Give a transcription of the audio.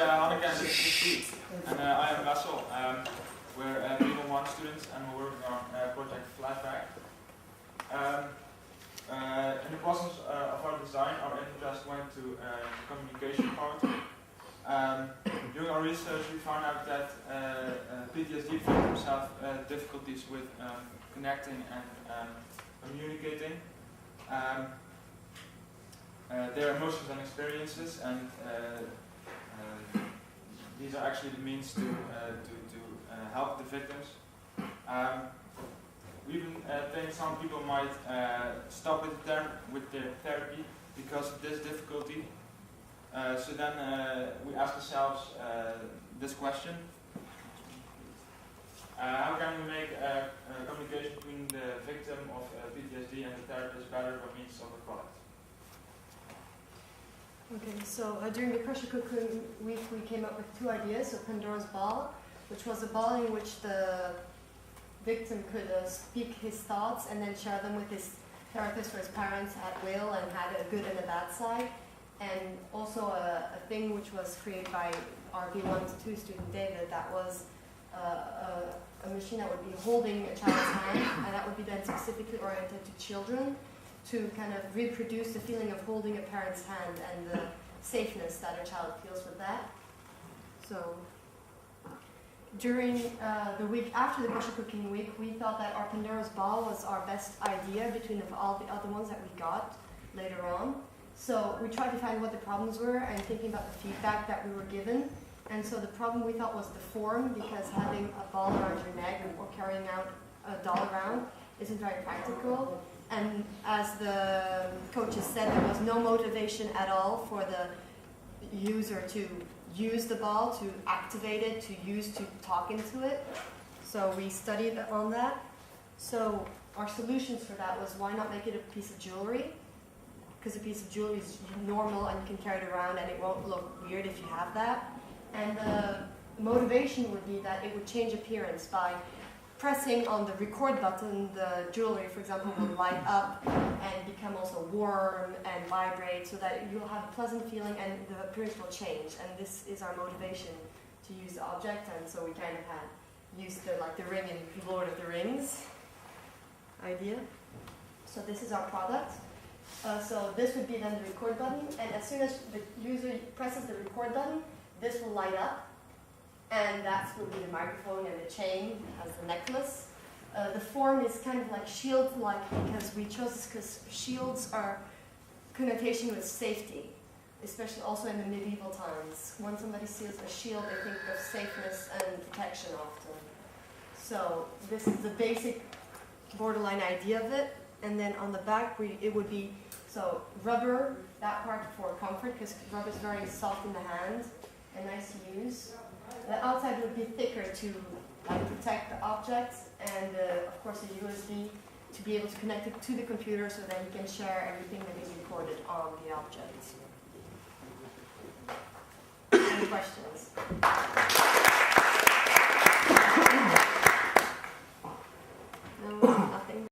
Hanneke and this is Steve. And I am Wessel. We're Level 1 students and we're working on project Flashback. In the process of our design, our interest went to communication part. During our research, we found out that PTSD victims have difficulties with connecting and communicating their emotions and experiences, and these are actually the means to help the victims. We even think some people might stop with their therapy because of this difficulty. So then we ask ourselves this question: how can we make communication between the victim of PTSD and the therapist better by means of a product? Okay, so during the pressure cooking week, we came up with two ideas. So Pandora's Ball, which was a ball in which the victim could speak his thoughts and then share them with his therapist or his parents at will, and had a good and a bad side. And also a thing which was created by our B1-2 student David, that was a machine that would be holding a child's hand, and that would be then specifically oriented to children, to kind of reproduce the feeling of holding a parent's hand and the safeness that a child feels with that. So during the week after the pressure cooking week, we thought that our Pandora's Ball was our best idea between all the other ones that we got later on. So we tried to find what the problems were and thinking about the feedback that we were given. And so the problem we thought was the form, because having a ball around your neck or carrying out a doll around isn't very practical. And as the coaches said, there was no motivation at all for the user to use the ball, to activate it, to talk into it. So we studied on that. So our solutions for that was, why not make it a piece of jewelry? Because a piece of jewelry is normal and you can carry it around and it won't look weird if you have that. And the motivation would be that it would change appearance by pressing on the record button. The jewelry, for example, will light up and become also warm and vibrate, so that you'll have a pleasant feeling and the appearance will change. And this is our motivation to use the object. And so we kind of had used the ring in Lord of the Rings idea. So this is our product. So this would be then the record button, and as soon as the user presses the record button, this will light up, and that will be the microphone and the chain as the necklace. The form is kind of like shield-like, because we chose this because shields are connotation with safety, especially also in the medieval times. When somebody sees a shield, they think of safeness and protection often. So this is the basic borderline idea of it. And then on the back, it would be rubber, that part for comfort, because rubber is very soft in the hand and nice to use. The outside would be thicker to protect the object, and of course a USB to be able to connect it to the computer so that you can share everything that is recorded on the object. Any questions? No?